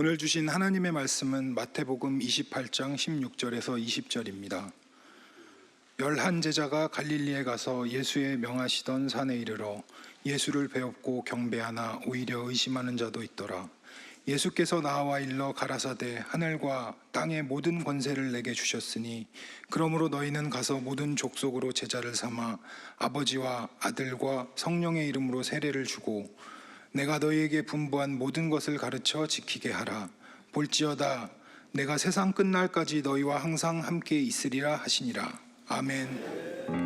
오늘 주신 하나님의 말씀은 마태복음 28장 16절에서 20절입니다. 11 제자가 갈릴리에 가서 예수의 명하시던 산에 이르러 예수를 배웁고 경배하나 오히려 의심하는 자도 있더라. 예수께서 나와 일러 가라사대 하늘과 땅의 모든 권세를 내게 주셨으니 그러므로 너희는 가서 모든 족속으로 제자를 삼아 아버지와 아들과 성령의 이름으로 세례를 주고 내가 너희에게 분부한 모든 것을 가르쳐 지키게 하라. 볼지어다 내가 세상 끝날까지 너희와 항상 함께 있으리라 하시니라. 아멘.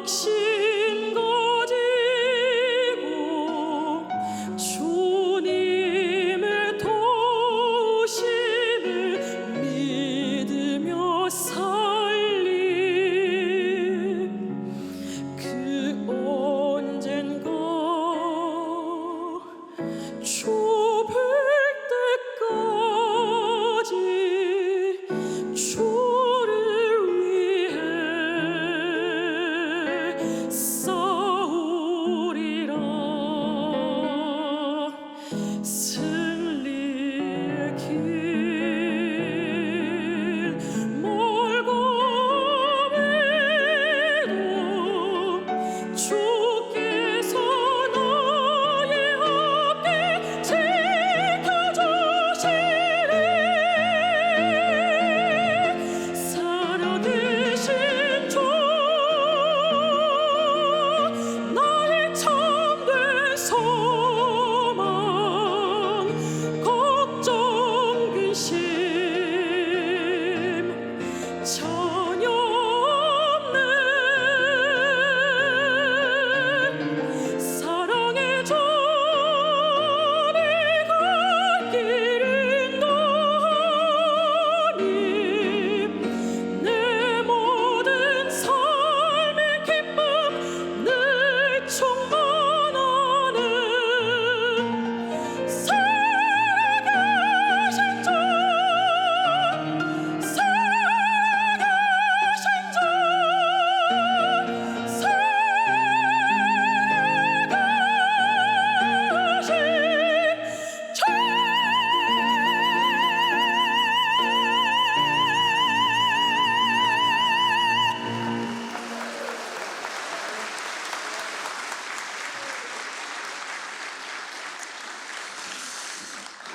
확신 가지고 주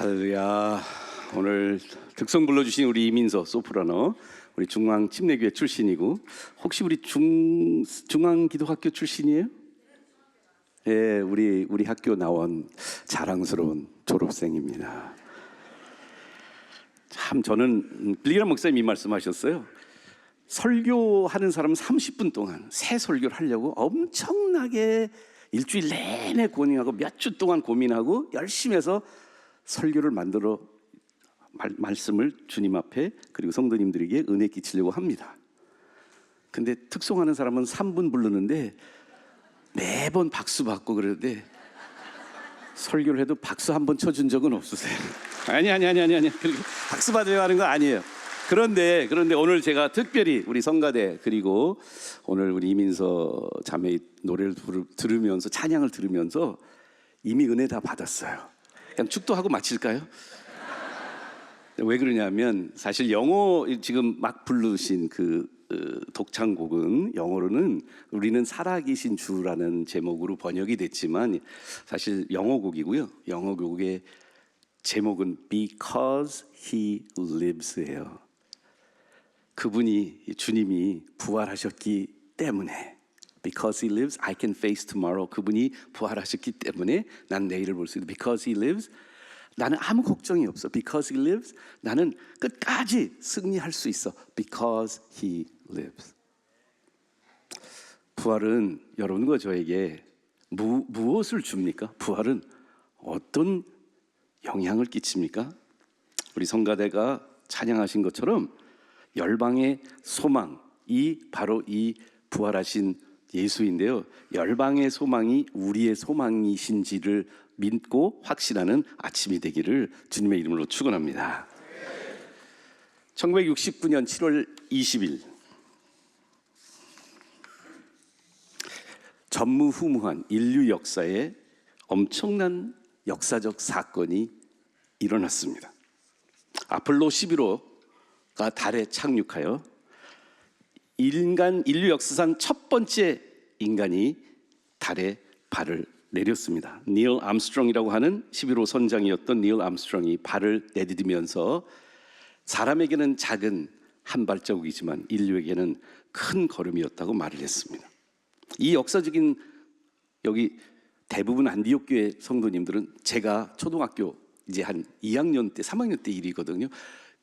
할렐루야. 오늘 특성 불러주신 우리 이민서 소프라노, 우리 중앙 침례교회 출신이고, 혹시 우리 중앙 기도학교 출신이에요? 예, 우리 학교 나온 자랑스러운 졸업생입니다. 참 저는 빌리그람 목사님이 이 말씀하셨어요. 설교하는 사람은 30분 동안 새 설교를 하려고 엄청나게 일주일 내내 고민하고 몇 주 동안 고민하고 열심히 해서 설교를 만들어 말씀을 주님 앞에 그리고 성도님들에게 은혜 끼치려고 합니다. 근데 특송하는 사람은 3분 부르는데 매번 박수 받고 그러는데 설교를 해도 박수 한 번 쳐준 적은 없으세요? 아니. 그렇게 박수 받으려고 하는 거 아니에요. 그런데 오늘 제가 특별히 우리 성가대 그리고 오늘 우리 이민서 자매의 노래를 들으면서 찬양을 들으면서 이미 은혜 다 받았어요. 그냥 축도하고 마칠까요? 왜 그러냐면 사실 영어 지금 막 부르신 그 독창곡은 영어로는 우리는 살아계신 주라는 제목으로 번역이 됐지만 사실 영어곡이고요. 영어곡의 제목은 Because He Lives예요. 그분이 주님이 부활하셨기 때문에 Because He lives, I can face tomorrow. 그분이 부활하셨기 때문에 난 내일을 볼 수 있다. Because He lives, 나는 아무 걱정이 없어. Because He lives, 나는 끝까지 승리할 수 있어. Because He lives. 부활은 여러분과 저에게 무엇을 줍니까? 부활은 어떤 영향을 끼칩니까? 우리 성가대가 찬양하신 것처럼 열방의 소망이 바로 이 부활하신 예수인데요. 열방의 소망이 우리의 소망이신지를 믿고 확신하는 아침이 되기를 주님의 이름으로 축원합니다. 1969년 7월 20일 전무후무한 인류 역사에 엄청난 역사적 사건이 일어났습니다. 아폴로 11호가 달에 착륙하여 인류 역사상 첫 번째 인간이 달에 발을 내렸습니다. 닐 암스트롱이라고 하는 11호 선장이었던 닐 암스트롱이 발을 내디디면서 사람에게는 작은 한 발자국이지만 인류에게는 큰 걸음이었다고 말을 했습니다. 이 역사적인 여기 대부분 안디옥 교회 성도님들은 제가 초등학교 이제 한 2학년 때 3학년 때 일이거든요.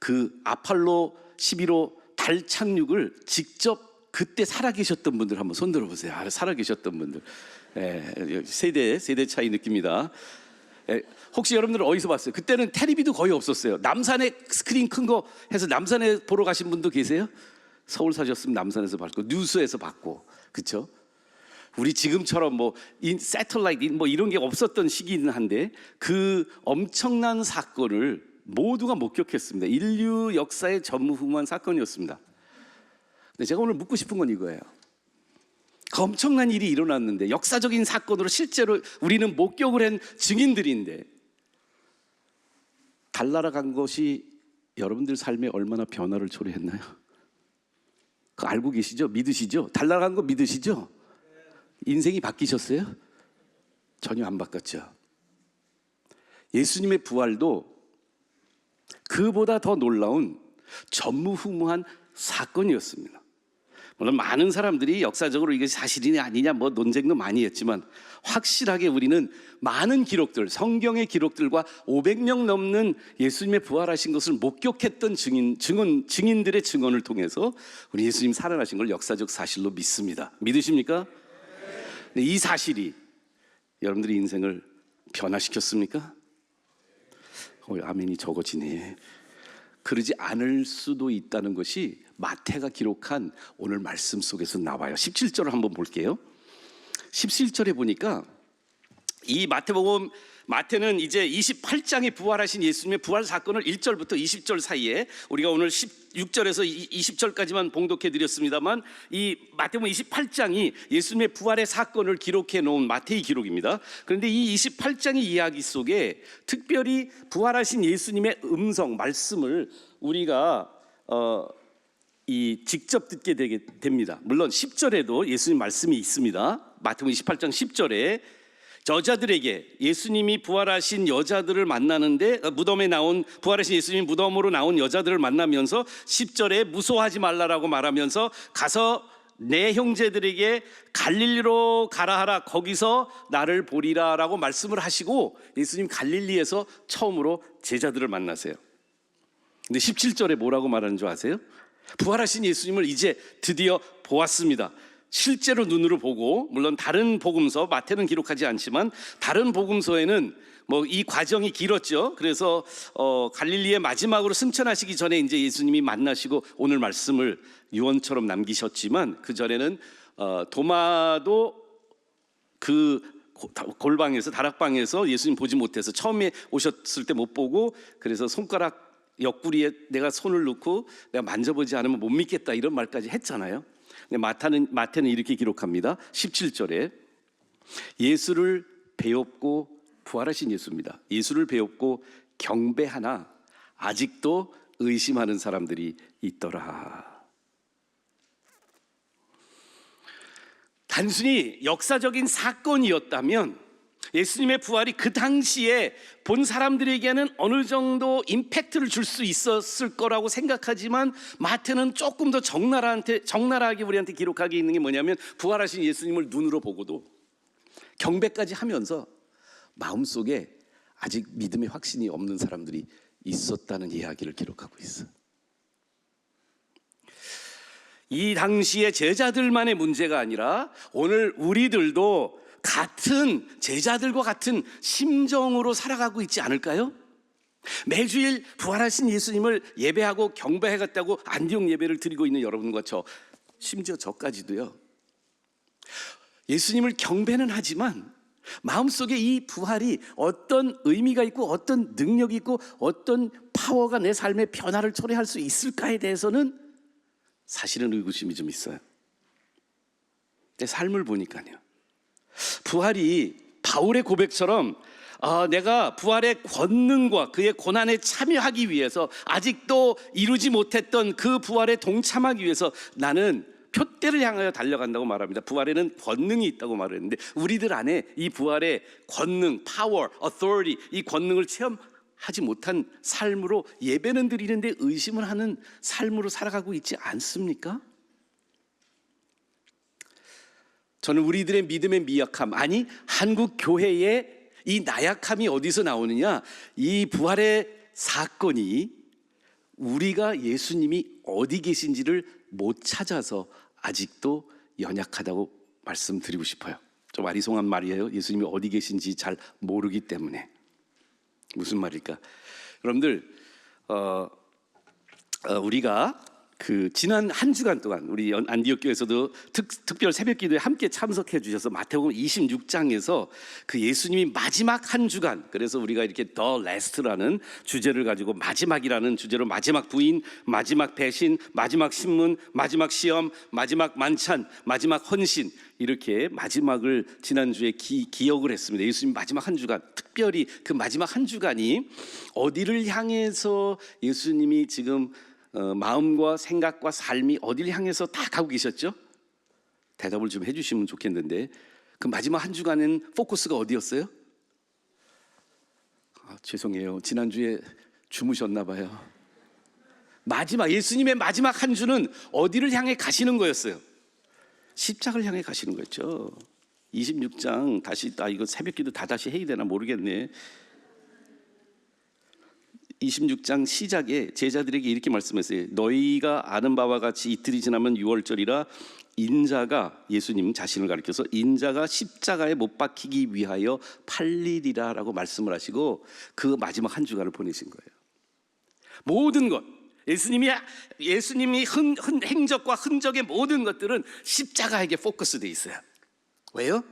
그 아폴로 11호 달 착륙을 직접 그때 살아계셨던 분들 한번 손 들어보세요. 살아계셨던 분들. 세대 차이 느낍니다. 혹시 여러분들 어디서 봤어요? 그때는 텔레비도 거의 없었어요. 남산에 스크린 큰 거 해서 남산에 보러 가신 분도 계세요? 서울 사셨으면 남산에서 봤고 뉴스에서 봤고, 그렇죠? 우리 지금처럼 뭐 새틀라이트 뭐 이런 게 없었던 시기는 한데 그 엄청난 사건을 모두가 목격했습니다. 인류 역사의 전무후무한 사건이었습니다. 근데 제가 오늘 묻고 싶은 건 이거예요. 그 엄청난 일이 일어났는데 역사적인 사건으로 실제로 우리는 목격을 한 증인들인데 달 날아간 것이 여러분들 삶에 얼마나 변화를 초래했나요? 그거 알고 계시죠? 믿으시죠? 달 날아간 거 믿으시죠? 인생이 바뀌셨어요? 전혀 안 바뀌었죠. 예수님의 부활도 그보다 더 놀라운 전무후무한 사건이었습니다. 물론 많은 사람들이 역사적으로 이게 사실이냐 아니냐 뭐 논쟁도 많이 했지만 확실하게 우리는 많은 기록들, 성경의 기록들과 500명 넘는 예수님의 부활하신 것을 목격했던 증인들의 증언을 통해서 우리 예수님 살아나신 걸 역사적 사실로 믿습니다. 믿으십니까? 네, 이 사실이 여러분들의 인생을 변화시켰습니까? 아멘이 적어지네. 그러지 않을 수도 있다는 것이 마태가 기록한 오늘 말씀 속에서 나와요. 17절을 한번 볼게요. 17절에 보니까 이 마태는 이제 28장에 부활하신 예수님의 부활 사건을 1절부터 20절 사이에 우리가 오늘 16절에서 20절까지만 봉독해 드렸습니다만 이 마태복음 28장이 예수님의 부활의 사건을 기록해 놓은 마태의 기록입니다. 그런데 이 28장의 이야기 속에 특별히 부활하신 예수님의 음성 말씀을 우리가 직접 듣게 됩니다. 물론 10절에도 예수님 말씀이 있습니다. 마태복음 28장 10절에 여자들에게 예수님이 부활하신 여자들을 만나는데 무덤에 나온 부활하신 예수님이 무덤으로 나온 여자들을 만나면서 10절에 무서워하지 말라라고 말하면서 가서 내 형제들에게 갈릴리로 가라 하라 거기서 나를 보리라라고 말씀을 하시고 예수님 갈릴리에서 처음으로 제자들을 만나세요. 근데 17절에 뭐라고 말하는 줄 아세요? 부활하신 예수님을 이제 드디어 보았습니다. 실제로 눈으로 보고, 물론 다른 복음서, 마태는 기록하지 않지만 다른 복음서에는 뭐 이 과정이 길었죠. 그래서 갈릴리의 마지막으로 승천하시기 전에 이제 예수님이 만나시고 오늘 말씀을 유언처럼 남기셨지만 그 전에는 도마도 그 골방에서 다락방에서 예수님 보지 못해서 처음에 오셨을 때 못 보고 그래서 손가락 옆구리에 내가 손을 넣고 내가 만져보지 않으면 못 믿겠다 이런 말까지 했잖아요. 마태는 이렇게 기록합니다. 17절에 예수를 배웠고 부활하신 예수입니다. 예수를 배웠고 경배하나 아직도 의심하는 사람들이 있더라. 단순히 역사적인 사건이었다면 예수님의 부활이 그 당시에 본 사람들에게는 어느 정도 임팩트를 줄 수 있었을 거라고 생각하지만 마태는 조금 더 적나라하게 우리한테 기록하게 있는 게 뭐냐면 부활하신 예수님을 눈으로 보고도 경배까지 하면서 마음속에 아직 믿음의 확신이 없는 사람들이 있었다는 이야기를 기록하고 있어요. 이 당시의 제자들만의 문제가 아니라 오늘 우리들도 같은 제자들과 같은 심정으로 살아가고 있지 않을까요? 매주일 부활하신 예수님을 예배하고 경배해갔다고 안디옥 예배를 드리고 있는 여러분과 저, 심지어 저까지도요. 예수님을 경배는 하지만 마음속에 이 부활이 어떤 의미가 있고 어떤 능력이 있고 어떤 파워가 내 삶의 변화를 초래할 수 있을까에 대해서는 사실은 의구심이 좀 있어요. 내 삶을 보니까요. 부활이 바울의 고백처럼 내가 부활의 권능과 그의 고난에 참여하기 위해서 아직도 이루지 못했던 그 부활에 동참하기 위해서 나는 표대를 향하여 달려간다고 말합니다. 부활에는 권능이 있다고 말했는데 우리들 안에 이 부활의 권능, power, authority 이 권능을 체험하지 못한 삶으로 예배는 드리는데 의심을 하는 삶으로 살아가고 있지 않습니까? 저는 우리들의 믿음의 미약함, 아니 한국 교회의 이 나약함이 어디서 나오느냐? 이 부활의 사건이 우리가 예수님이 어디 계신지를 못 찾아서 아직도 연약하다고 말씀드리고 싶어요. 좀 아리송한 말이에요. 예수님이 어디 계신지 잘 모르기 때문에. 무슨 말일까? 여러분들 우리가 그 지난 한 주간 동안 우리 안디옥 교회에서도 특별 새벽기도에 함께 참석해 주셔서 마태복음 26장에서 그 예수님이 마지막 한 주간, 그래서 우리가 이렇게 The Last라는 주제를 가지고 마지막이라는 주제로 마지막 부인, 마지막 배신, 마지막 신문, 마지막 시험, 마지막 만찬, 마지막 헌신, 이렇게 마지막을 지난주에 기억을 했습니다. 예수님 마지막 한 주간, 특별히 그 마지막 한 주간이 어디를 향해서 예수님이 지금 마음과 생각과 삶이 어디를 향해서 다 가고 계셨죠? 대답을 좀 해주시면 좋겠는데 그 마지막 한 주간은 포커스가 어디였어요? 죄송해요. 지난주에 주무셨나 봐요. 예수님의 마지막 한 주는 어디를 향해 가시는 거였어요? 십자가를 향해 가시는 거였죠. 26장 다시 이거 새벽기도 다시 해야 되나 모르겠네. 26장 시작에 제자들에게 이렇게 말씀했어요. 너희가 아는 바와 같이 이틀이 지나면 유월절이라 인자가, 예수님 자신을 가리켜서 인자가 십자가에 못 박히기 위하여 팔리리라 라고 말씀을 하시고 그 마지막 한 주간을 보내신 거예요. 모든 것, 예수님이 행적과 흔적의 모든 것들은 십자가에게 포커스되어 있어요. 왜요?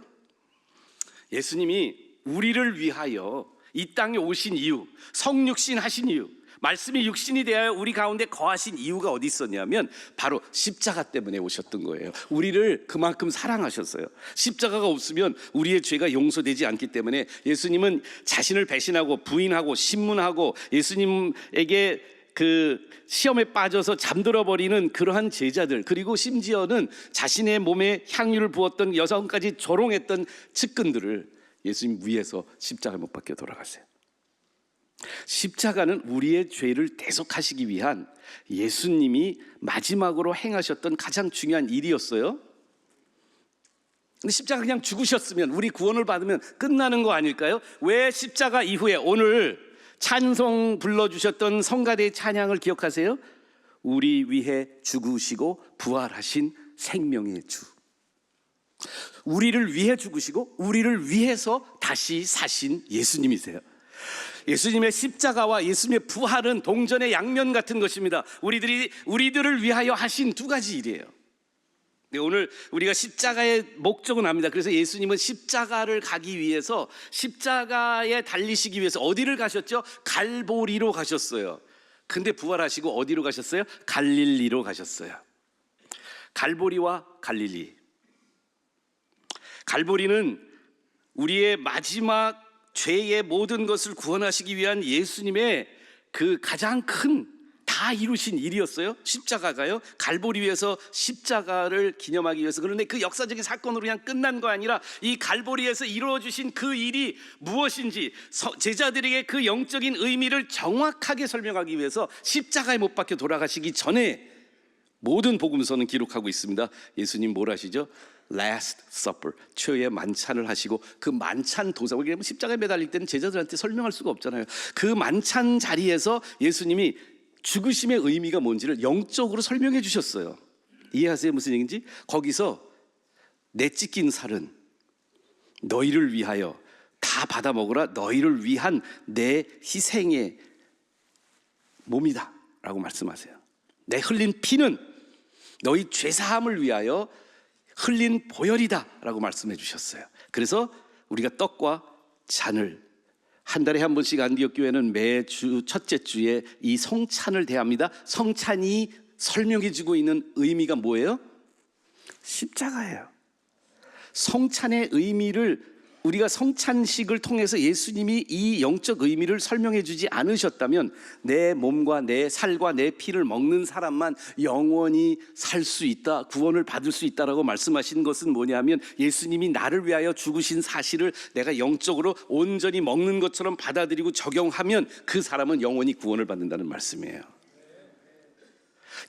예수님이 우리를 위하여 이 땅에 오신 이유, 성육신 하신 이유, 말씀이 육신이 되어 우리 가운데 거하신 이유가 어디 있었냐면 바로 십자가 때문에 오셨던 거예요. 우리를 그만큼 사랑하셨어요. 십자가가 없으면 우리의 죄가 용서되지 않기 때문에 예수님은 자신을 배신하고 부인하고 신문하고 예수님에게 그 시험에 빠져서 잠들어 버리는 그러한 제자들, 그리고 심지어는 자신의 몸에 향유를 부었던 여성까지 조롱했던 측근들을 예수님 위에서 십자가에 못 박혀 돌아가세요. 십자가는 우리의 죄를 대속하시기 위한 예수님이 마지막으로 행하셨던 가장 중요한 일이었어요. 근데 십자가 그냥 죽으셨으면, 우리 구원을 받으면 끝나는 거 아닐까요? 왜 십자가 이후에 오늘 찬송 불러주셨던 성가대의 찬양을 기억하세요? 우리 위해 죽으시고 부활하신 생명의 주. 우리를 위해 죽으시고 우리를 위해서 다시 사신 예수님이세요. 예수님의 십자가와 예수님의 부활은 동전의 양면 같은 것입니다. 우리들을 위하여 하신 두 가지 일이에요. 네, 오늘 우리가 십자가의 목적은 압니다. 그래서 예수님은 십자가를 가기 위해서, 십자가에 달리시기 위해서 어디를 가셨죠? 갈보리로 가셨어요. 근데 부활하시고 어디로 가셨어요? 갈릴리로 가셨어요. 갈보리와 갈릴리. 갈보리는 우리의 마지막 죄의 모든 것을 구원하시기 위한 예수님의 그 가장 큰, 다 이루신 일이었어요. 십자가가요. 갈보리 위에서 십자가를 기념하기 위해서. 그런데 그 역사적인 사건으로 그냥 끝난 거 아니라 이 갈보리에서 이루어주신 그 일이 무엇인지 제자들에게 그 영적인 의미를 정확하게 설명하기 위해서 십자가에 못 박혀 돌아가시기 전에 모든 복음서는 기록하고 있습니다. 예수님 뭘 하시죠? Last Supper, 최후의 만찬을 하시고, 그 만찬 도사, 왜냐하면 십자가에 매달릴 때는 제자들한테 설명할 수가 없잖아요. 그 만찬 자리에서 예수님이 죽으심의 의미가 뭔지를 영적으로 설명해 주셨어요. 이해하세요? 무슨 얘기인지? 거기서 내 찢긴 살은 너희를 위하여 다 받아 먹으라, 너희를 위한 내 희생의 몸이다 라고 말씀하세요. 내 흘린 피는 너희 죄사함을 위하여 흘린 보혈이다 라고 말씀해 주셨어요. 그래서 우리가 떡과 잔을 한 달에 한 번씩 안디옥 교회는 매주 첫째 주에 이 성찬을 대합니다. 성찬이 설명해 주고 있는 의미가 뭐예요? 십자가예요. 성찬의 의미를, 우리가 성찬식을 통해서 예수님이 이 영적 의미를 설명해 주지 않으셨다면 내 몸과 내 살과 내 피를 먹는 사람만 영원히 살 수 있다, 구원을 받을 수 있다라고 말씀하신 것은 뭐냐면, 예수님이 나를 위하여 죽으신 사실을 내가 영적으로 온전히 먹는 것처럼 받아들이고 적용하면 그 사람은 영원히 구원을 받는다는 말씀이에요.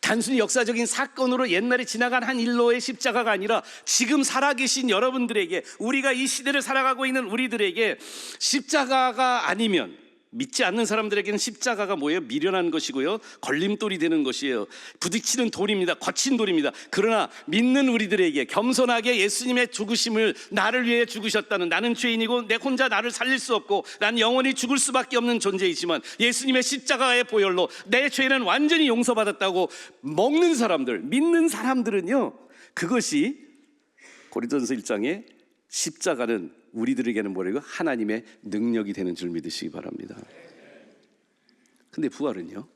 단순히 역사적인 사건으로 옛날에 지나간 한 일로의 십자가가 아니라 지금 살아계신 여러분들에게, 우리가 이 시대를 살아가고 있는 우리들에게 십자가가 아니면, 믿지 않는 사람들에게는 십자가가 뭐예요? 미련한 것이고요, 걸림돌이 되는 것이에요. 부딪히는 돌입니다. 거친 돌입니다. 그러나 믿는 우리들에게 겸손하게 예수님의 죽으심을, 나를 위해 죽으셨다는, 나는 죄인이고 내 혼자 나를 살릴 수 없고 난 영원히 죽을 수밖에 없는 존재이지만 예수님의 십자가의 보혈로 내 죄는 완전히 용서받았다고 먹는 사람들, 믿는 사람들은요, 그것이 고린도전서 1장에 십자가는 우리들에게는 뭐래요? 하나님의 능력이 되는 줄 믿으시기 바랍니다. 근데 부활은요?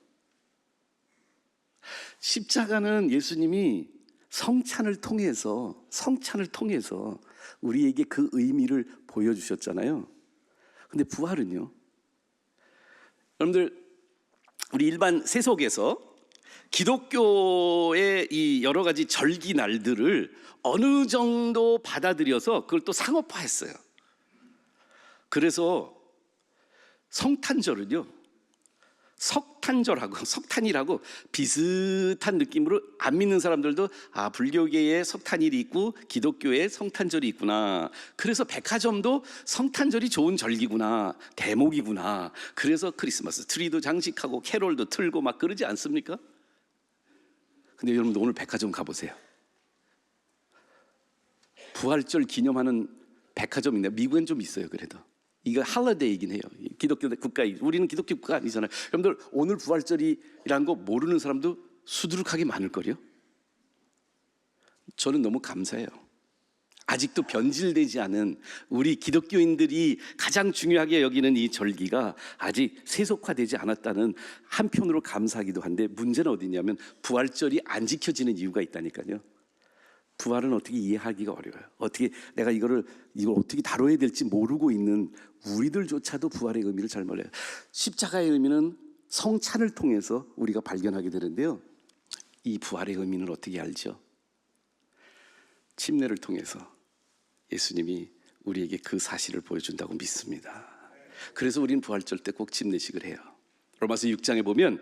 십자가는 예수님이 성찬을 통해서 우리에게 그 의미를 보여주셨잖아요. 근데 부활은요? 여러분들, 우리 일반 세속에서 기독교의 이 여러 가지 절기 날들을 어느 정도 받아들여서 그걸 또 상업화했어요. 그래서 성탄절은요, 석탄이라고 비슷한 느낌으로 안 믿는 사람들도, 아, 불교계에 석탄일이 있고 기독교에 성탄절이 있구나, 그래서 백화점도 성탄절이 좋은 절기구나, 대목이구나, 그래서 크리스마스 트리도 장식하고 캐롤도 틀고 막 그러지 않습니까? 근데 여러분들 오늘 백화점 가보세요. 부활절 기념하는 백화점인데, 미국엔 좀 있어요. 그래도 이거 할리데이이긴 해요. 기독교 국가, 우리는 기독교 국가 아니잖아요. 여러분들 오늘 부활절이라는 거 모르는 사람도 수두룩하게 많을걸요. 저는 너무 감사해요. 아직도 변질되지 않은 우리 기독교인들이 가장 중요하게 여기는 이 절기가 아직 세속화되지 않았다는 한편으로 감사하기도 한데, 문제는 어디냐면 부활절이 안 지켜지는 이유가 있다니까요. 부활은 어떻게 이해하기가 어려워요. 내가 이걸 어떻게 다뤄야 될지 모르고 있는 우리들조차도 부활의 의미를 잘 몰라요. 십자가의 의미는 성찬을 통해서 우리가 발견하게 되는데요, 이 부활의 의미는 어떻게 알죠? 침례를 통해서 예수님이 우리에게 그 사실을 보여준다고 믿습니다. 그래서 우리는 부활절 때 꼭 침례식을 해요. 로마서 6장에 보면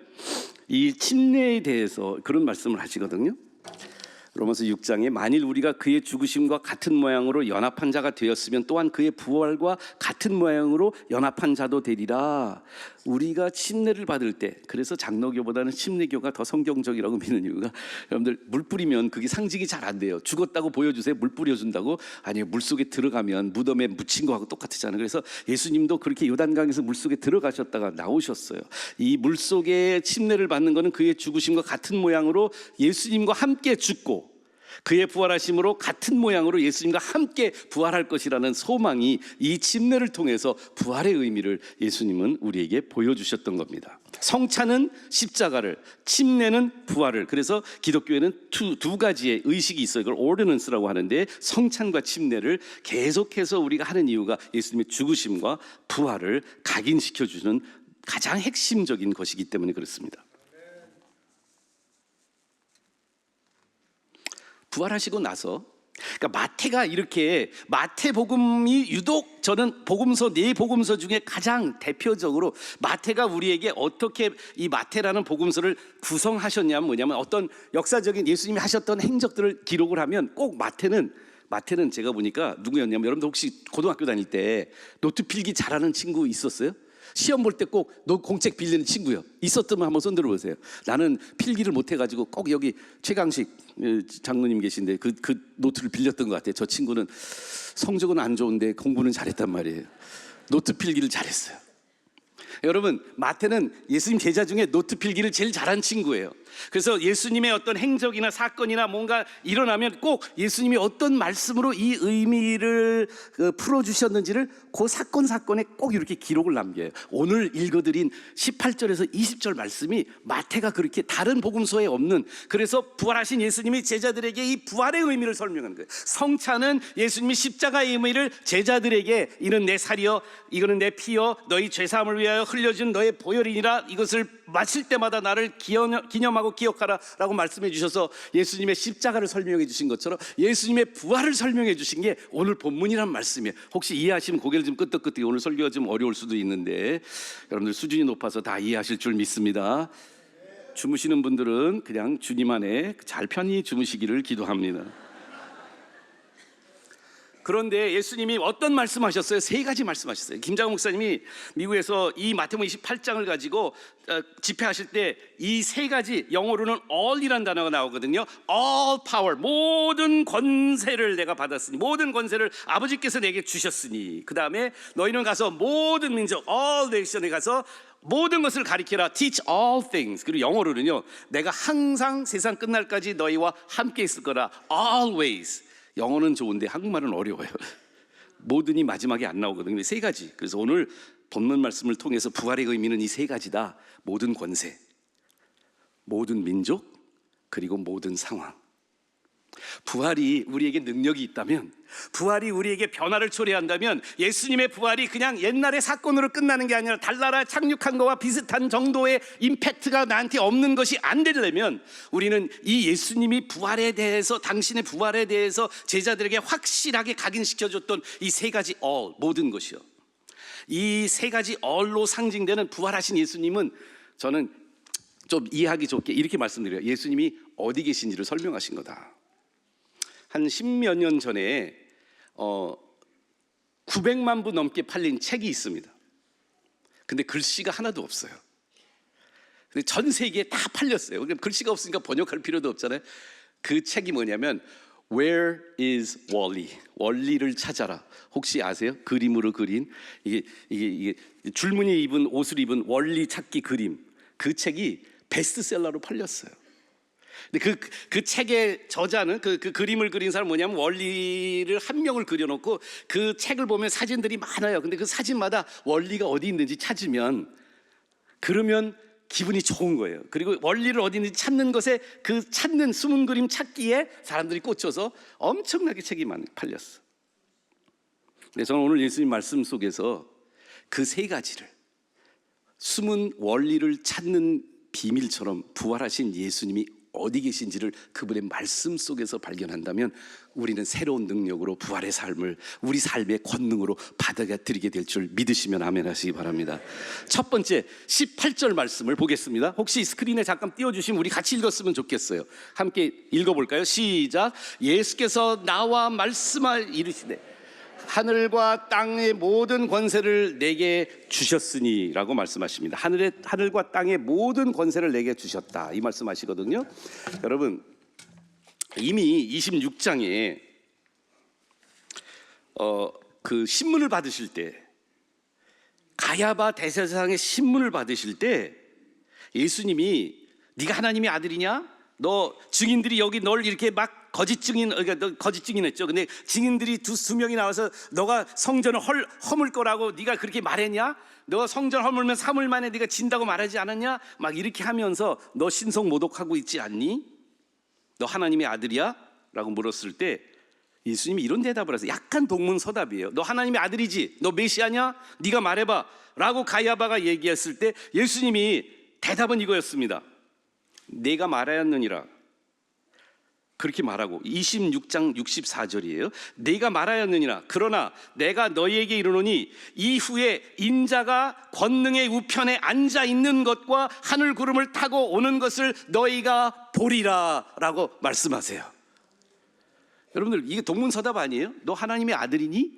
이 침례에 대해서 그런 말씀을 하시거든요. 로마서 6장에 만일 우리가 그의 죽으심과 같은 모양으로 연합한 자가 되었으면 또한 그의 부활과 같은 모양으로 연합한 자도 되리라. 우리가 침례를 받을 때, 그래서 장로교보다는 침례교가 더 성경적이라고 믿는 이유가, 여러분들 물 뿌리면 그게 상징이 잘 안 돼요. 죽었다고 보여주세요. 물 뿌려준다고. 아니요, 물속에 들어가면 무덤에 묻힌 거하고 똑같잖아요. 그래서 예수님도 그렇게 요단강에서 물속에 들어가셨다가 나오셨어요. 이 물속에 침례를 받는 것은 그의 죽으심과 같은 모양으로 예수님과 함께 죽고 그의 부활하심으로 같은 모양으로 예수님과 함께 부활할 것이라는 소망이 이 침례를 통해서 부활의 의미를 예수님은 우리에게 보여주셨던 겁니다. 성찬은 십자가를, 침례는 부활을. 그래서 기독교에는 두 가지의 의식이 있어요. 이걸 오르넌스라고 하는데, 성찬과 침례를 계속해서 우리가 하는 이유가 예수님의 죽으심과 부활을 각인시켜주는 가장 핵심적인 것이기 때문에 그렇습니다. 부활하시고 나서, 그러니까 마태가 이렇게, 마태복음이 유독 저는 복음서, 네 복음서 중에 가장 대표적으로 마태가 우리에게 어떻게 이 마태라는 복음서를 구성하셨냐면 뭐냐면, 어떤 역사적인 예수님이 하셨던 행적들을 기록을 하면 꼭 마태는 제가 보니까 누구였냐면, 여러분들 혹시 고등학교 다닐 때 노트 필기 잘하는 친구 있었어요? 시험 볼 때 꼭 공책 빌리는 친구요. 있었다면 한번 손 들어보세요. 나는 필기를 못해가지고 꼭 여기 최강식 장로님 계신데 그 노트를 빌렸던 것 같아요. 저 친구는 성적은 안 좋은데 공부는 잘했단 말이에요. 노트 필기를 잘했어요. 여러분, 마태는 예수님 제자 중에 노트 필기를 제일 잘한 친구예요. 그래서 예수님의 어떤 행적이나 사건이나 뭔가 일어나면 꼭 예수님이 어떤 말씀으로 이 의미를 풀어주셨는지를 그 사건에 꼭 이렇게 기록을 남겨요. 오늘 읽어드린 18절에서 20절 말씀이 마태가 그렇게 다른 복음서에 없는, 그래서 부활하신 예수님이 제자들에게 이 부활의 의미를 설명하는 거예요. 성찬은 예수님이 십자가의 의미를 제자들에게, 이는 내 살이여, 이거는 내 피여, 너희 죄사함을 위하여 흘려진 너의 보혈이니라, 이것을 마실 때마다 나를 기념하고 기억하라 라고 말씀해 주셔서 예수님의 십자가를 설명해 주신 것처럼 예수님의 부활을 설명해 주신 게 오늘 본문이란 말씀이에요. 혹시 이해하시면 고개를 좀 끄덕끄덕, 오늘 설교가 좀 어려울 수도 있는데 여러분들 수준이 높아서 다 이해하실 줄 믿습니다. 주무시는 분들은 그냥 주님 안에 잘 편히 주무시기를 기도합니다. 그런데 예수님이 어떤 말씀하셨어요? 세 가지 말씀하셨어요. 김장훈 목사님이 미국에서 이 마태복음 28장을 가지고 집회하실 때 이 세 가지, 영어로는 all이라는 단어가 나오거든요. all power, 모든 권세를 내가 받았으니, 모든 권세를 아버지께서 내게 주셨으니, 그 다음에 너희는 가서 모든 민족, all nation에 가서 모든 것을 가리키라, teach all things. 그리고 영어로는요, 내가 항상 세상 끝날까지 너희와 함께 있을 거라, always. 영어는 좋은데 한국말은 어려워요. 모든이 마지막에 안 나오거든요. 세 가지. 그래서 오늘 본문 말씀을 통해서 부활의 의미는 이 세 가지다. 모든 권세, 모든 민족, 그리고 모든 상황. 부활이 우리에게 능력이 있다면, 부활이 우리에게 변화를 초래한다면, 예수님의 부활이 그냥 옛날의 사건으로 끝나는 게 아니라 달나라 착륙한 거와 비슷한 정도의 임팩트가 나한테 없는 것이 안 되려면, 우리는 이 예수님이 부활에 대해서, 당신의 부활에 대해서 제자들에게 확실하게 각인시켜줬던 이 세 가지 all, 모든 것이요, 이 세 가지 all로 상징되는 부활하신 예수님은 저는 좀 이해하기 좋게 이렇게 말씀드려요. 예수님이 어디 계신지를 설명하신 거다. 한 10몇 년 전에 900만 부 넘게 팔린 책이 있습니다. 근데 글씨가 하나도 없어요. 근데 전 세계에 다 팔렸어요. 글씨가 없으니까 번역할 필요도 없잖아요. 그 책이 뭐냐면 Where is Wally? 월리를 찾아라. 혹시 아세요? 그림으로 그린 이게 줄무늬 입은 옷을 입은 월리 찾기 그림. 그 책이 베스트셀러로 팔렸어요. 근데 그 책의 저자는 그 그림을 그린 사람 뭐냐면 원리를 한 명을 그려놓고 그 책을 보면 사진들이 많아요. 근데 그 사진마다 원리가 어디 있는지 찾으면, 그러면 기분이 좋은 거예요. 그리고 원리를 어디 있는지 찾는 것에, 그 찾는 숨은 그림 찾기에 사람들이 꽂혀서 엄청나게 책이 많이 팔렸어. 근데 저는 오늘 예수님 말씀 속에서 그 세 가지를, 숨은 원리를 찾는 비밀처럼 부활하신 예수님이 어디 계신지를 그분의 말씀 속에서 발견한다면 우리는 새로운 능력으로 부활의 삶을 우리 삶의 권능으로 받아들이게 될 줄 믿으시면 아멘 하시기 바랍니다. 첫 번째 18절 말씀을 보겠습니다. 혹시 스크린에 잠깐 띄워주시면 우리 같이 읽었으면 좋겠어요. 함께 읽어볼까요? 시작. 예수께서 나와 이르시되 하늘과 땅의 모든 권세를 내게 주셨으니 라고 말씀하십니다. 하늘과 땅의 모든 권세를 내게 주셨다 이 말씀하시거든요. 여러분 이미 26장에 그 신문을 받으실 때 가야바 대제사장의 신문을 받으실 때 예수님이 네가 하나님의 아들이냐? 너 증인들이 여기 널 이렇게 막 거짓 증인했죠. 근데 증인들이 두 명이 나와서 너가 성전을 허물 거라고 네가 그렇게 말했냐? 너 성전 허물면 3일 만에 네가 진다고 말하지 않았냐? 막 이렇게 하면서 너 신성 모독하고 있지 않니? 너 하나님의 아들이야? 라고 물었을 때 예수님이 이런 대답을 하세요. 약간 동문서답이에요. 너 하나님의 아들이지? 너 메시아냐? 네가 말해봐 라고 가야바가 얘기했을 때 예수님이 대답은 이거였습니다. 내가 말하였느니라. 그렇게 말하고 26장 64절이에요. 내가 말하였느니라. 그러나 내가 너희에게 이르노니 이후에 인자가 권능의 우편에 앉아 있는 것과 하늘 구름을 타고 오는 것을 너희가 보리라 라고 말씀하세요. 여러분들 이게 동문서답 아니에요? 너 하나님의 아들이니?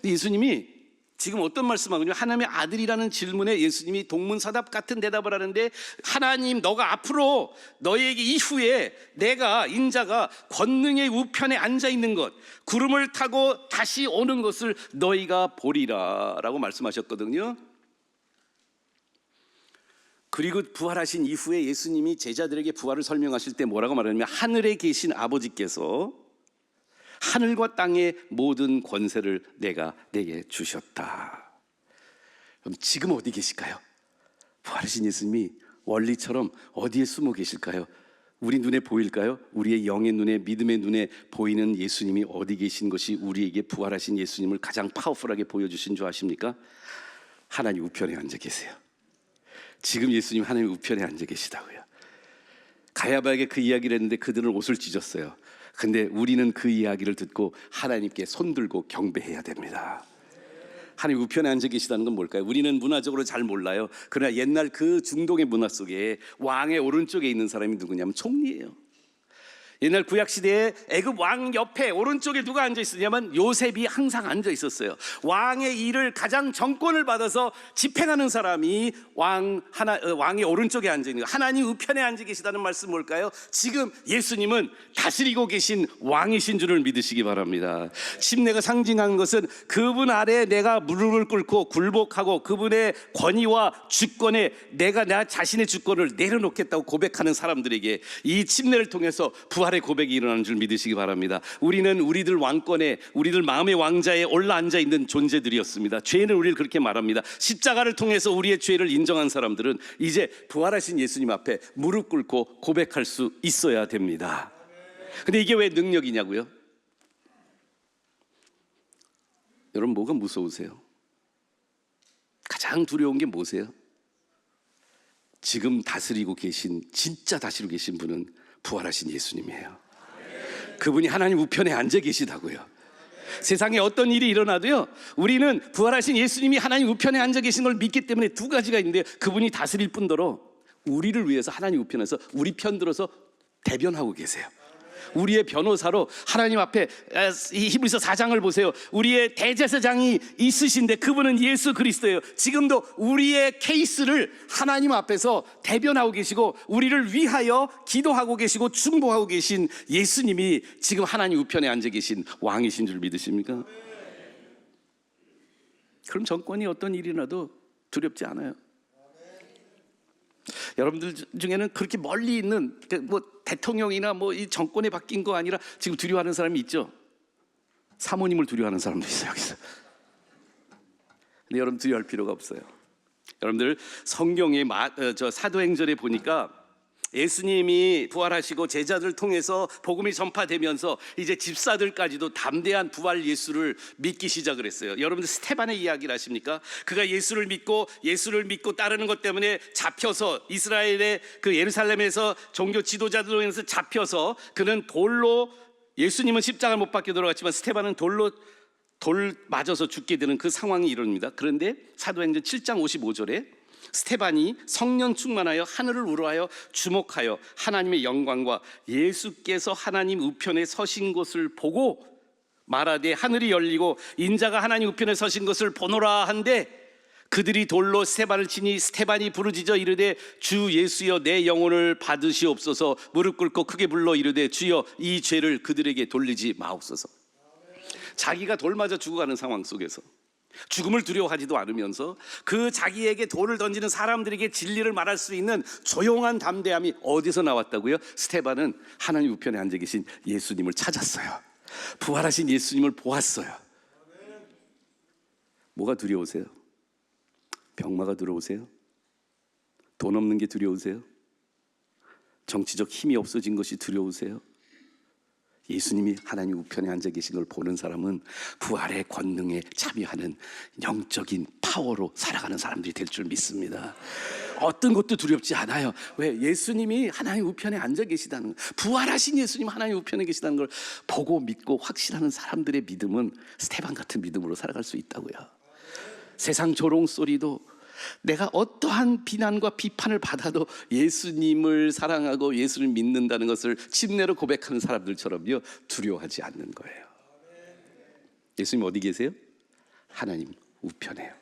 예수님이 지금 어떤 말씀하거든요? 하나님의 아들이라는 질문에 예수님이 동문서답 같은 대답을 하는데 하나님 너가 앞으로 너희에게 이후에 내가 인자가 권능의 우편에 앉아 있는 것 구름을 타고 다시 오는 것을 너희가 보리라 라고 말씀하셨거든요. 그리고 부활하신 이후에 예수님이 제자들에게 부활을 설명하실 때 뭐라고 말하냐면 하늘에 계신 아버지께서 하늘과 땅의 모든 권세를 내가 내게 주셨다. 그럼 지금 어디 계실까요? 부활하신 예수님이 원리처럼 어디에 숨어 계실까요? 우리 눈에 보일까요? 우리의 영의 눈에 믿음의 눈에 보이는 예수님이 어디 계신 것이 우리에게 부활하신 예수님을 가장 파워풀하게 보여주신 줄 아십니까? 하나님 우편에 앉아 계세요. 지금 예수님 하나님 우편에 앉아 계시다고요. 가야바에게 그 이야기를 했는데 그들은 옷을 찢었어요. 근데 우리는 그 이야기를 듣고 하나님께 손들고 경배해야 됩니다. 하나님 우편에 앉아 계시다는 건 뭘까요? 우리는 문화적으로 잘 몰라요. 그러나 옛날 그 중동의 문화 속에 왕의 오른쪽에 있는 사람이 누구냐면 총리예요. 옛날 구약시대에 애굽 왕 옆에 오른쪽에 누가 앉아 있었냐면 요셉이 항상 앉아 있었어요. 왕의 일을 가장 정권을 받아서 집행하는 사람이 왕의 오른쪽에 앉아 있는 거예요. 하나님 우편에 앉아 계시다는 말씀 뭘까요? 지금 예수님은 다스리고 계신 왕이신 줄을 믿으시기 바랍니다. 침례가 상징하는 것은 그분 아래에 내가 무릎을 꿇고 굴복하고 그분의 권위와 주권에 내가 나 자신의 주권을 내려놓겠다고 고백하는 사람들에게 이 침례를 통해서 부활의 고백이 일어나는 줄 믿으시기 바랍니다. 우리는 우리들 왕권에 우리들 마음의 왕자에 올라앉아 있는 존재들이었습니다. 죄는 우리를 그렇게 말합니다. 십자가를 통해서 우리의 죄를 인정한 사람들은 이제 부활하신 예수님 앞에 무릎 꿇고 고백할 수 있어야 됩니다. 근데 이게 왜 능력이냐고요? 여러분 뭐가 무서우세요? 가장 두려운 게 뭐세요? 지금 다스리고 계신 진짜 다스리고 계신 분은 부활하신 예수님이에요. 그분이 하나님 우편에 앉아 계시다고요. 세상에 어떤 일이 일어나도요 우리는 부활하신 예수님이 하나님 우편에 앉아 계신 걸 믿기 때문에 두 가지가 있는데 그분이 다스릴 뿐더러 우리를 위해서 하나님 우편에서 우리 편 들어서 대변하고 계세요. 우리의 변호사로 하나님 앞에 히브리서 4장을 보세요. 우리의 대제사장이 있으신데 그분은 예수 그리스도예요. 지금도 우리의 케이스를 하나님 앞에서 대변하고 계시고 우리를 위하여 기도하고 계시고 중보하고 계신 예수님이 지금 하나님 우편에 앉아 계신 왕이신 줄 믿으십니까? 그럼 정권이 어떤 일이 나도 두렵지 않아요. 여러분들 중에는 그렇게 멀리 있는 뭐 대통령이나 뭐 이 정권이 바뀐 거 아니라 지금 두려워하는 사람이 있죠. 사모님을 두려워하는 사람도 있어요 여기서. 근데 여러분 두려워할 필요가 없어요. 여러분들 성경의 사도행전에 보니까 예수님이 부활하시고 제자들 통해서 복음이 전파되면서 이제 집사들까지도 담대한 부활 예수를 믿기 시작을 했어요. 여러분들 스테반의 이야기를 아십니까? 그가 예수를 믿고 따르는 것 때문에 잡혀서 이스라엘의 그 예루살렘에서 종교 지도자들로 인해서 잡혀서 그는 돌로, 예수님은 십자가를 못 박혀 돌아갔지만 스테반은 돌 맞아서 죽게 되는 그 상황이 이릅니다. 그런데 사도행전 7장 55절에 스테반이 성령 충만하여 하늘을 우러하여 주목하여 하나님의 영광과 예수께서 하나님 우편에 서신 것을 보고 말하되 하늘이 열리고 인자가 하나님 우편에 서신 것을 보노라 한데 그들이 돌로 스테반을 치니 스테반이 부르짖어 이르되 주 예수여 내 영혼을 받으시옵소서. 무릎 꿇고 크게 불러 이르되 주여 이 죄를 그들에게 돌리지 마옵소서. 자기가 돌 맞아 죽어가는 상황 속에서 죽음을 두려워하지도 않으면서 그 자기에게 돌을 던지는 사람들에게 진리를 말할 수 있는 조용한 담대함이 어디서 나왔다고요? 스테반은 하나님 우편에 앉아 계신 예수님을 찾았어요. 부활하신 예수님을 보았어요. 뭐가 두려우세요? 병마가 두려우세요? 돈 없는 게 두려우세요? 정치적 힘이 없어진 것이 두려우세요? 예수님이 하나님 우편에 앉아 계신 걸 보는 사람은 부활의 권능에 참여하는 영적인 파워로 살아가는 사람들이 될 줄 믿습니다. 어떤 것도 두렵지 않아요. 왜? 예수님이 하나님 우편에 앉아 계시다는 거, 부활하신 예수님 하나님 우편에 계시다는 걸 보고 믿고 확신하는 사람들의 믿음은 스테반 같은 믿음으로 살아갈 수 있다고요. 세상 조롱 소리도 내가 어떠한 비난과 비판을 받아도 예수님을 사랑하고 예수를 믿는다는 것을 침례로 고백하는 사람들처럼요 두려워하지 않는 거예요. 예수님 어디 계세요? 하나님 우편에요.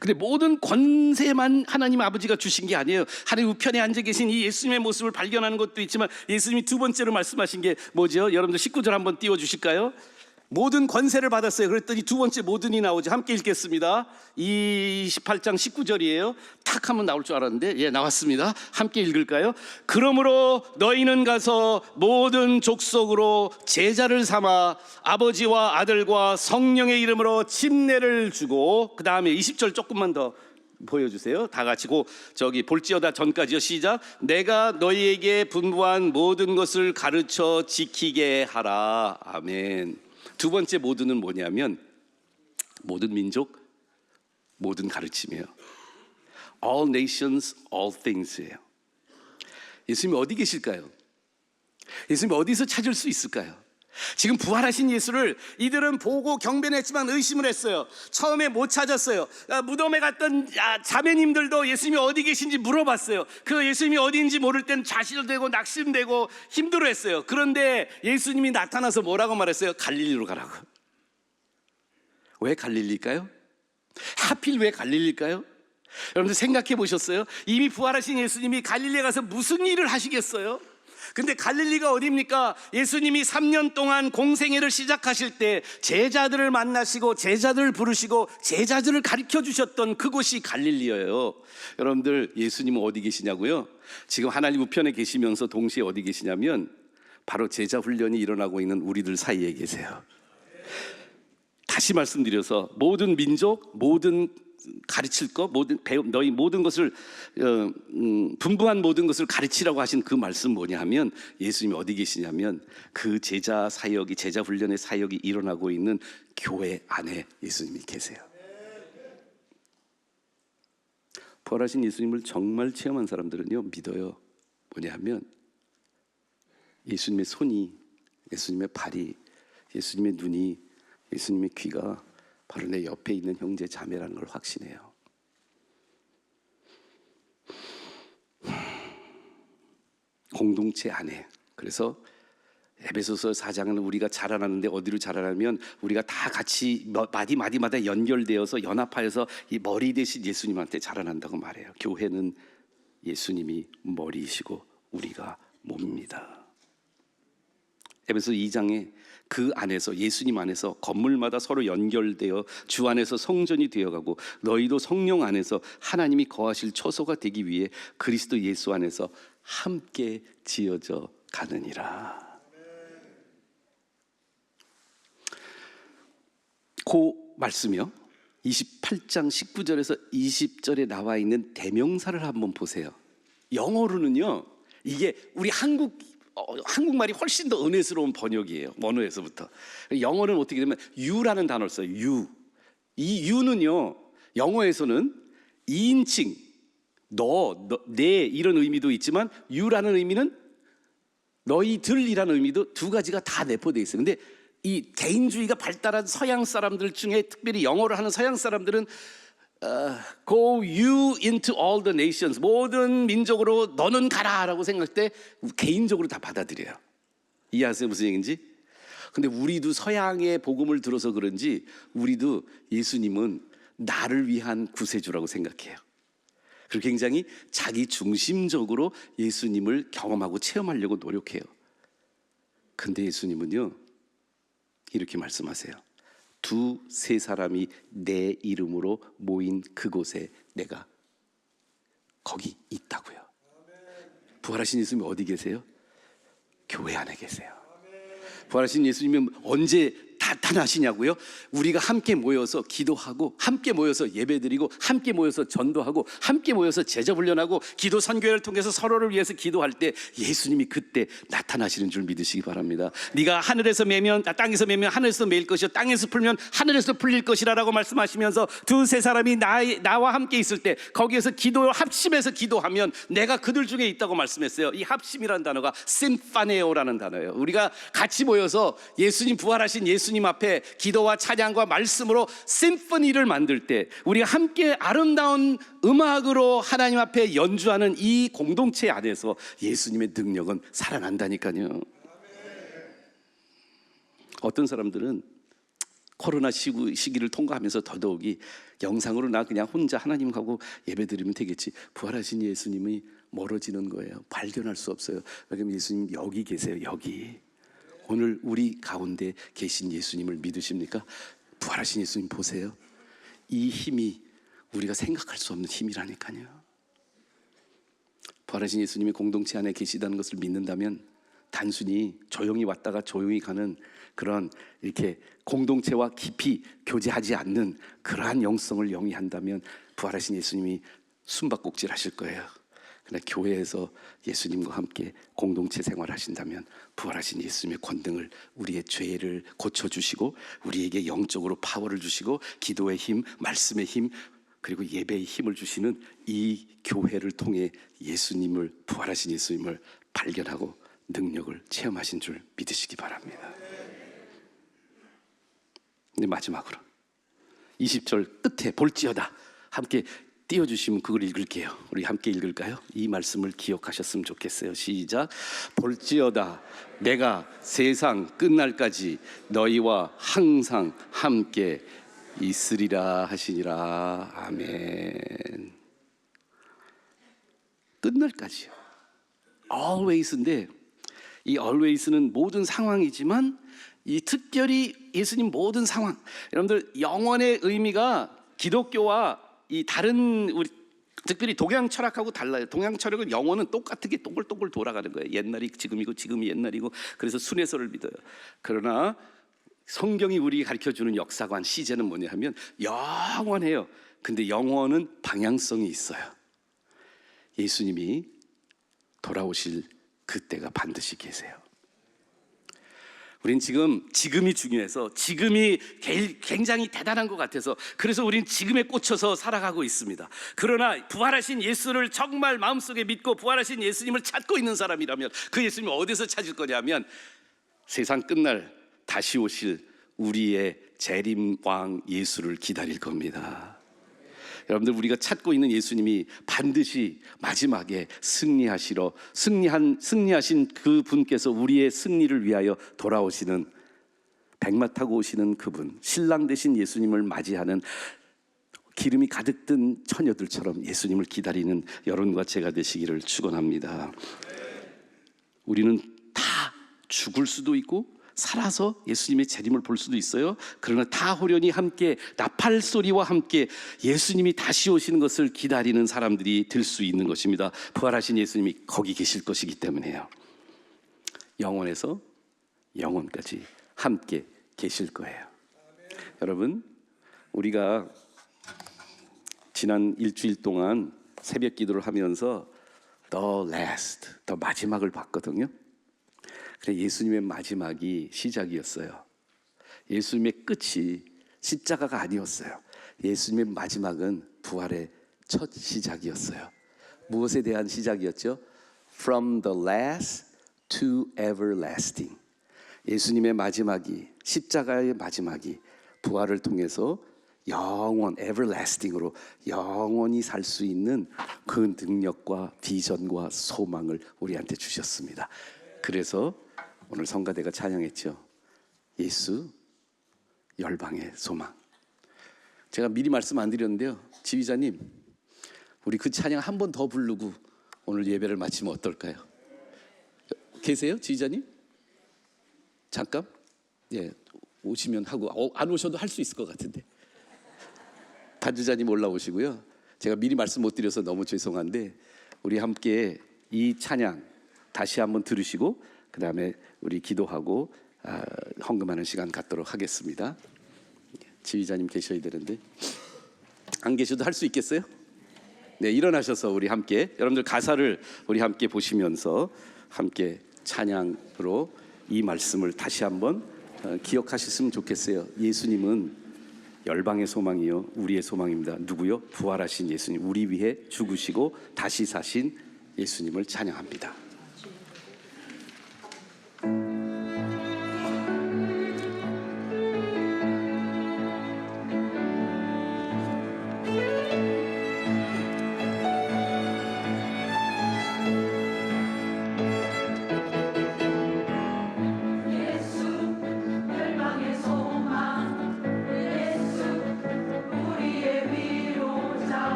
근데 모든 권세만 하나님 아버지가 주신 게 아니에요. 하나님 우편에 앉아 계신 이 예수님의 모습을 발견하는 것도 있지만 예수님이 두 번째로 말씀하신 게 뭐죠? 여러분들 19절 한번 띄워주실까요? 모든 권세를 받았어요. 그랬더니 두 번째 모든이 나오죠. 함께 읽겠습니다. 28장 19절이에요. 탁 하면 나올 줄 알았는데 나왔습니다. 함께 읽을까요? 그러므로 너희는 가서 모든 족속으로 제자를 삼아 아버지와 아들과 성령의 이름으로 침례를 주고, 그 다음에 20절 조금만 더 보여주세요. 다 같이 저기 볼지어다 전까지요. 시작. 내가 너희에게 분부한 모든 것을 가르쳐 지키게 하라. 아멘. 두 번째 모든은 뭐냐면 모든 민족, 모든 가르침이에요. All nations, all things예요. 예수님이 어디 계실까요? 예수님이 어디서 찾을 수 있을까요? 지금 부활하신 예수를 이들은 보고 경배했지만 의심을 했어요. 처음에 못 찾았어요. 무덤에 갔던 자매님들도 예수님이 어디 계신지 물어봤어요. 그 예수님이 어디인지 모를 땐 좌절되고 낙심되고 힘들어했어요. 그런데 예수님이 나타나서 뭐라고 말했어요? 갈릴리로 가라고. 왜 갈릴리일까요? 하필 왜 갈릴리일까요? 여러분들 생각해 보셨어요? 이미 부활하신 예수님이 갈릴리에 가서 무슨 일을 하시겠어요? 근데 갈릴리가 어디입니까? 예수님이 3년 동안 공생애를 시작하실 때 제자들을 만나시고 제자들을 부르시고 제자들을 가르쳐 주셨던 그곳이 갈릴리예요. 여러분들 예수님은 어디 계시냐고요? 지금 하나님 우편에 계시면서 동시에 어디 계시냐면 바로 제자 훈련이 일어나고 있는 우리들 사이에 계세요. 다시 말씀드려서 모든 민족, 모든 가르칠 것, 너희 모든 것을 분부한 모든 것을 가르치라고 하신 그 말씀 뭐냐 하면 예수님이 어디 계시냐면 그 제자 사역이, 제자 훈련의 사역이 일어나고 있는 교회 안에 예수님이 계세요. 부활하신 예수님을 정말 체험한 사람들은요 믿어요. 뭐냐 하면 예수님의 손이, 예수님의 발이, 예수님의 눈이, 예수님의 귀가 바로 내 옆에 있는 형제 자매라는 걸 확신해요. 공동체 안에. 그래서 에베소서 4장은 우리가 자라나는데 어디로 자라나면 우리가 다 같이 마디마다 연결되어서 연합하여서 이 머리 대신 예수님한테 자라난다고 말해요. 교회는 예수님이 머리이시고 우리가 몸입니다. 에베소 2장에 그 안에서, 예수님 안에서 건물마다 서로 연결되어 주 안에서 성전이 되어가고 너희도 성령 안에서 하나님이 거하실 처소가 되기 위해 그리스도 예수 안에서 함께 지어져 가느니라. 그 말씀이요 28장 19절에서 20절에 나와 있는 대명사를 한번 보세요. 영어로는요 이게 우리 한국말이 훨씬 더 은혜스러운 번역이에요. 원어에서부터. 영어는 어떻게 되면 you라는 단어를 써요. you. 이 you는요, 영어에서는 2인칭, 내 이런 의미도 있지만 you라는 의미는 너희들이라는 의미도 두 가지가 다 내포되어 있어요. 근데 이 개인주의가 발달한 서양 사람들 중에 특별히 영어를 하는 서양 사람들은 Go you into all the nations, 모든 민족으로 너는 가라라고 생각할 때 개인적으로 다 받아들여요. 이해하세요 무슨 얘기인지? 근데 우리도 서양의 복음을 들어서 그런지 우리도 예수님은 나를 위한 구세주라고 생각해요. 그리고 굉장히 자기 중심적으로 예수님을 경험하고 체험하려고 노력해요. 근데 예수님은요 이렇게 말씀하세요. 2-3 사람이 내 이름으로 모인 그곳에 내가 거기 있다고요. 부활하신 예수님이 어디 계세요? 교회 안에 계세요. 부활하신 예수님은 언제 나타나시냐고요? 우리가 함께 모여서 기도하고, 함께 모여서 예배드리고, 함께 모여서 전도하고, 함께 모여서 제자 훈련하고, 기도 선교회를 통해서 서로를 위해서 기도할 때 예수님이 그때 나타나시는 줄 믿으시기 바랍니다. 네가 하늘에서 매면 땅에서 매면 하늘에서 매일 것이요 땅에서 풀면 하늘에서 풀릴 것이라라고 말씀하시면서 2-3 사람이 나와 함께 있을 때 거기에서 합심해서 기도하면 내가 그들 중에 있다고 말씀했어요. 이 합심이라는 단어가 심파네오라는 단어예요. 우리가 같이 모여서 예수님 부활하신 예수님 앞에 기도와 찬양과 말씀으로 심포니를 만들 때 우리가 함께 아름다운 음악으로 하나님 앞에 연주하는 이 공동체 안에서 예수님의 능력은 살아난다니까요. 어떤 사람들은 코로나 시기를 통과하면서 더더욱이 영상으로 나 그냥 혼자 하나님하고 예배드리면 되겠지. 부활하신 예수님이 멀어지는 거예요. 발견할 수 없어요. 왜냐하면 예수님 여기 계세요. 여기. 오늘 우리 가운데 계신 예수님을 믿으십니까? 부활하신 예수님 보세요. 이 힘이 우리가 생각할 수 없는 힘이라니까요. 부활하신 예수님이 공동체 안에 계시다는 것을 믿는다면 단순히 조용히 왔다가 조용히 가는 그런 이렇게 공동체와 깊이 교제하지 않는 그러한 영성을 영위한다면 부활하신 예수님이 숨바꼭질 하실 거예요. 그러나 교회에서 예수님과 함께 공동체 생활하신다면 부활하신 예수님의 권능을, 우리의 죄를 고쳐주시고 우리에게 영적으로 파워를 주시고 기도의 힘, 말씀의 힘, 그리고 예배의 힘을 주시는 이 교회를 통해 예수님을, 부활하신 예수님을 발견하고 능력을 체험하신 줄 믿으시기 바랍니다. 근데 마지막으로 20절 끝에 볼지어다 함께 띄워주시면 그걸 읽을게요. 우리 함께 읽을까요? 이 말씀을 기억하셨으면 좋겠어요. 시작. 볼지어다 내가 세상 끝날까지 너희와 항상 함께 있으리라 하시니라. 아멘. 끝날까지요. always인데 이 always는 모든 상황이지만 이 특별히 예수님 모든 상황, 여러분들 영원의 의미가 기독교와 이 다른 우리 특별히 동양 철학하고 달라요. 동양 철학은 영혼은 똑같게 동글동글 돌아가는 거예요. 옛날이 지금이고 지금이 옛날이고. 그래서 순회설을 믿어요. 그러나 성경이 우리에게 가르쳐주는 역사관 시제는 뭐냐 하면 영원해요. 근데 영원은 방향성이 있어요. 예수님이 돌아오실 그때가 반드시 계세요. 우린 지금이 중요해서 지금이 굉장히 대단한 것 같아서 그래서 우린 지금에 꽂혀서 살아가고 있습니다. 그러나 부활하신 예수를 정말 마음속에 믿고 부활하신 예수님을 찾고 있는 사람이라면 그 예수님을 어디서 찾을 거냐면 세상 끝날 다시 오실 우리의 재림왕 예수를 기다릴 겁니다. 여러분들 우리가 찾고 있는 예수님이 반드시 마지막에 승리하신 그 분께서 우리의 승리를 위하여 돌아오시는 백마 타고 오시는 그분, 신랑 되신 예수님을 맞이하는 기름이 가득 든 처녀들처럼 예수님을 기다리는 여러분과 제가 되시기를 축원합니다. 우리는 다 죽을 수도 있고 살아서 예수님의 재림을 볼 수도 있어요. 그러나 다 호련히 함께 나팔 소리와 함께 예수님이 다시 오시는 것을 기다리는 사람들이 될 수 있는 것입니다. 부활하신 예수님이 거기 계실 것이기 때문에요. 영원에서 영원까지 함께 계실 거예요. 여러분, 우리가 지난 일주일 동안 새벽 기도를 하면서 the last, 더 마지막을 봤거든요. 그래 예수님의 마지막이 시작이었어요. 예수님의 끝이 십자가가 아니었어요. 예수님의 마지막은 부활의 첫 시작이었어요. 무엇에 대한 시작이었죠? From the last to everlasting. 예수님의 마지막이, 십자가의 마지막이 부활을 통해서 영원, everlasting으로 영원히 살 수 있는 그 능력과 비전과 소망을 우리한테 주셨습니다. 그래서 오늘 성가대가 찬양했죠. 예수 열방의 소망. 제가 미리 말씀 안 드렸는데요, 지휘자님, 우리 그 찬양 한 번 더 부르고 오늘 예배를 마치면 어떨까요? 계세요, 지휘자님? 잠깐, 예, 오시면 하고, 안 오셔도 할 수 있을 것 같은데. 단주자님 올라오시고요. 제가 미리 말씀 못 드려서 너무 죄송한데 우리 함께 이 찬양 다시 한번 들으시고 그 다음에 우리 기도하고 헌금하는 시간 갖도록 하겠습니다. 지휘자님 계셔야 되는데 안 계셔도 할 수 있겠어요? 네, 일어나셔서 우리 함께 여러분들 가사를 우리 함께 보시면서 함께 찬양으로 이 말씀을 다시 한번 기억하셨으면 좋겠어요. 예수님은 열방의 소망이요 우리의 소망입니다. 누구요? 부활하신 예수님, 우리 위해 죽으시고 다시 사신 예수님을 찬양합니다.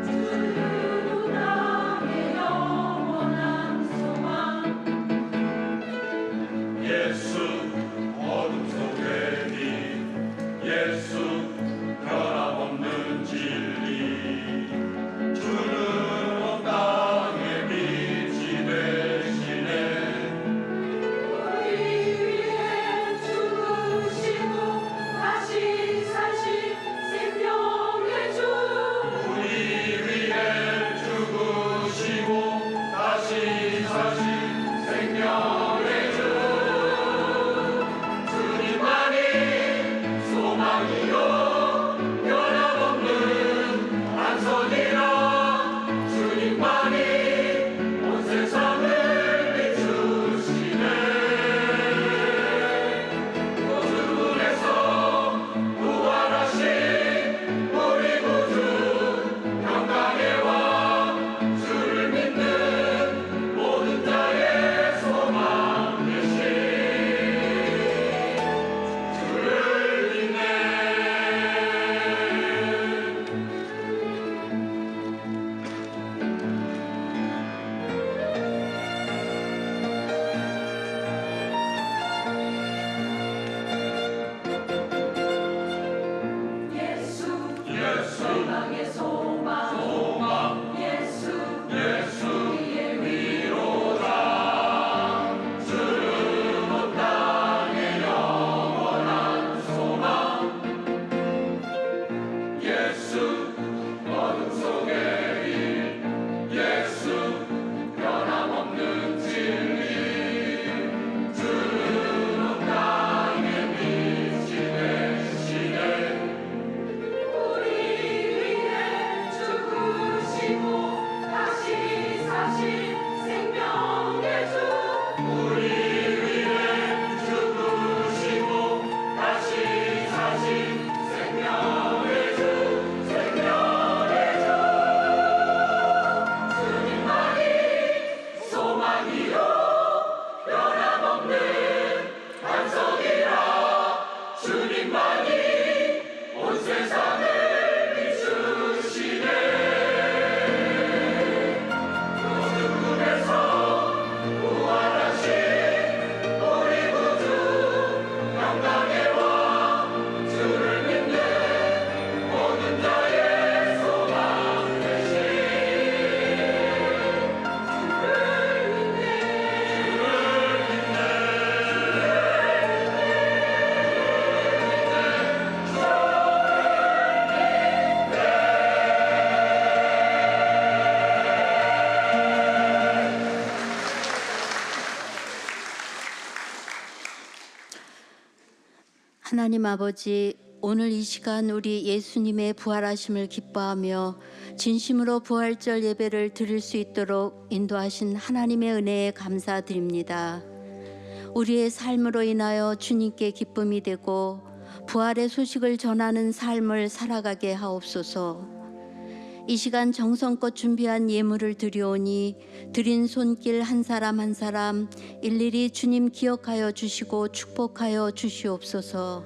주는 나의 영원 하나님 아버지, 오늘 이 시간 우리 예수님의 부활하심을 기뻐하며 진심으로 부활절 예배를 드릴 수 있도록 인도하신 하나님의 은혜에 감사드립니다. 우리의 삶으로 인하여 주님께 기쁨이 되고 부활의 소식을 전하는 삶을 살아가게 하옵소서. 이 시간 정성껏 준비한 예물을 드리오니 드린 손길 한 사람 한 사람 일일이 주님 기억하여 주시고 축복하여 주시옵소서.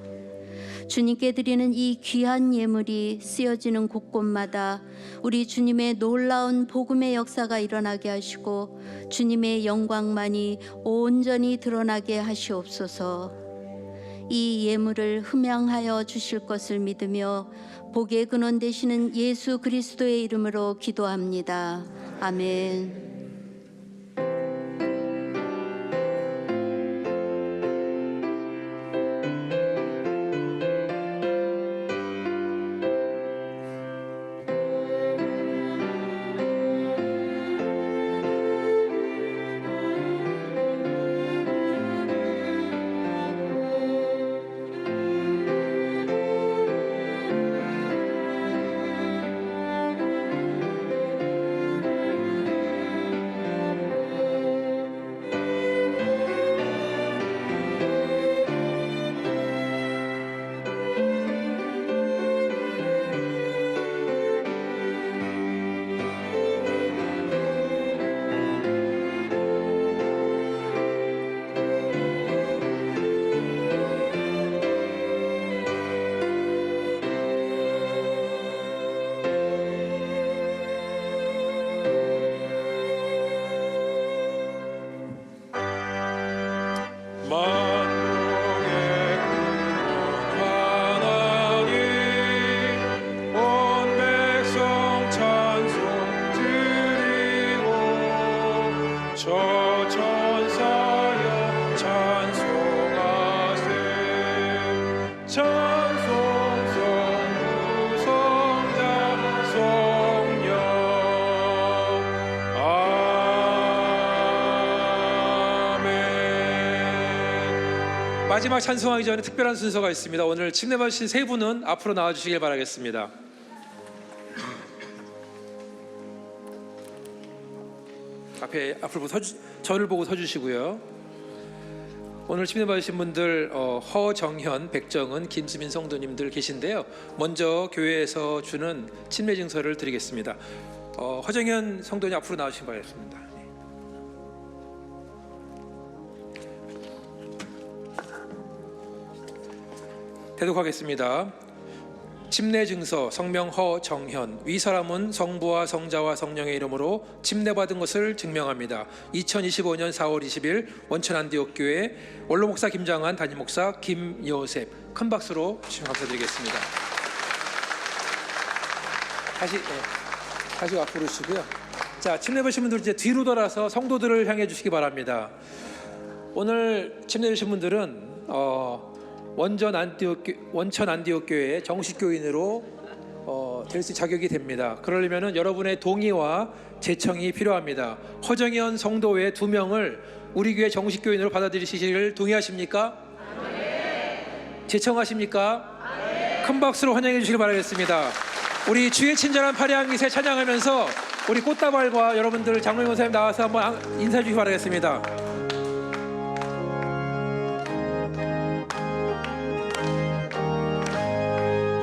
주님께 드리는 이 귀한 예물이 쓰여지는 곳곳마다 우리 주님의 놀라운 복음의 역사가 일어나게 하시고 주님의 영광만이 온전히 드러나게 하시옵소서. 이 예물을 흠양하여 주실 것을 믿으며 복의 근원 되시는 예수 그리스도의 이름으로 기도합니다. 아멘. 마지막 찬송하기 전에 특별한 순서가 있습니다. 오늘 침례 받으신 세 분은 앞으로 나와주시길 바라겠습니다. 앞으로 저를 보고 서주시고요. 오늘 침례 받으신 분들 허정현, 백정은, 김수민 성도님들 계신데요. 먼저 교회에서 주는 침례 증서를 드리겠습니다. 허정현 성도님 앞으로 나와주시기 바라겠습니다. 대독하겠습니다. 침례 증서 성명 허정현. 위 사람은 성부와 성자와 성령의 이름으로 침례받은 것을 증명합니다. 2025년 4월 20일 원천 안디옥 교회 원로 목사 김장한, 담임 목사 김요셉. 큰 박수로 주님 감사드리겠습니다. 다시 앞으로 오시고요. 자, 침례 받으신 분들 이제 뒤로 돌아서 성도들을 향해 주시기 바랍니다. 오늘 침례 주신 분들은 원천 안디옥 교회의 정식 교인으로 될 수 자격이 됩니다. 그러려면 여러분의 동의와 제청이 필요합니다. 허정현 성도 외 2명을 우리 교회 정식 교인으로 받아들이시기를 동의하십니까? 네. 제청하십니까? 네. 큰 박수로 환영해 주시길 바라겠습니다. 우리 주의 친절한 파리한 기세 찬양하면서 우리 꽃다발과 여러분들 장로님 원사님 나와서 한번 인사해 주시기 바라겠습니다.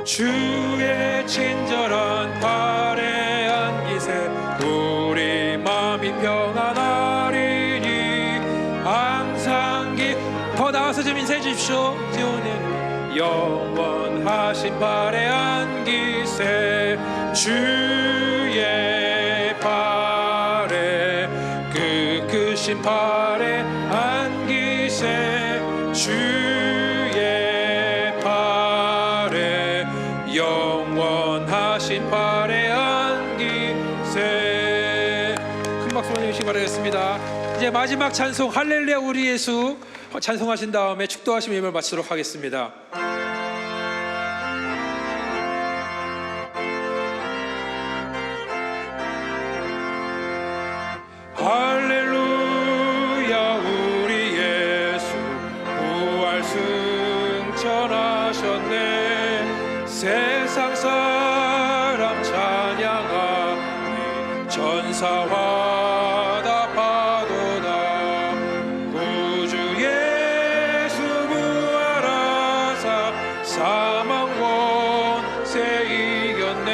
주의 친절한 화려한 기세 우리 마음이 평안하리니 항상 더 나와서 좀 인사해 주십시오. 지원님 영원하신 화려한 기세 주의 발에 크신 화려한 기세 영원하신 화려한 기세. 큰 박수 보내주시기 바라겠습니다. 이제 마지막 찬송 할렐루야 우리 예수 찬송하신 다음에 축도하심 예배를 마치도록 하겠습니다. 할렐루야 우리 예수 부활 승천하 전사와 답하도다. 구주 예수 부활하사 사망 원세 이겼네.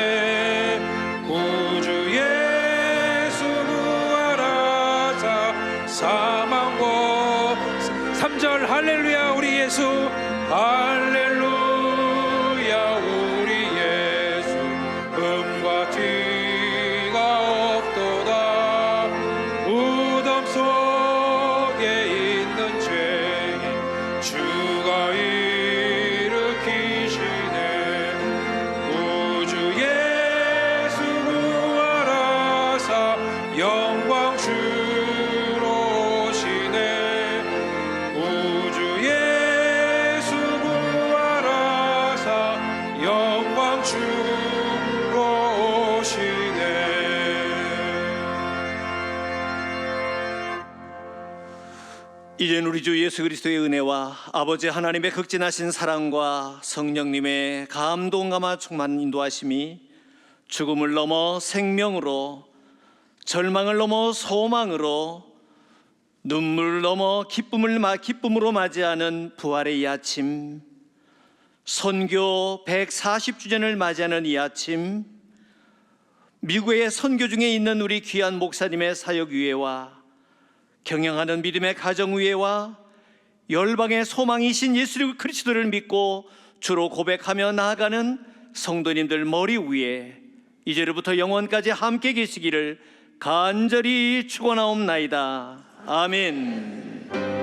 구주 예수 부활하사 사망 원 3절 할렐루야 우리 예수 할렐루야 우리 예수 음과 뒤가 없도다. 무덤 속에 있는 죄인 주가 일으키시네. 구주 예수 부활하사 영광 주로 오시네. 구주 예수 부활하사 영광 주로 오시네. 이젠 우리 주 예수 그리스도의 은혜와 아버지 하나님의 극진하신 사랑과 성령님의 감동감화 충만 인도하심이 죽음을 넘어 생명으로, 절망을 넘어 소망으로, 눈물을 넘어 기쁨으로 맞이하는 부활의 이 아침, 선교 140주년을 맞이하는 이 아침, 미국의 선교 중에 있는 우리 귀한 목사님의 사역 위에와 경영하는 믿음의 가정 위에와 열방의 소망이신 예수 그리스도를 믿고 주로 고백하며 나아가는 성도님들 머리 위에 이제로부터 영원까지 함께 계시기를 간절히 축원하옵나이다. 아멘.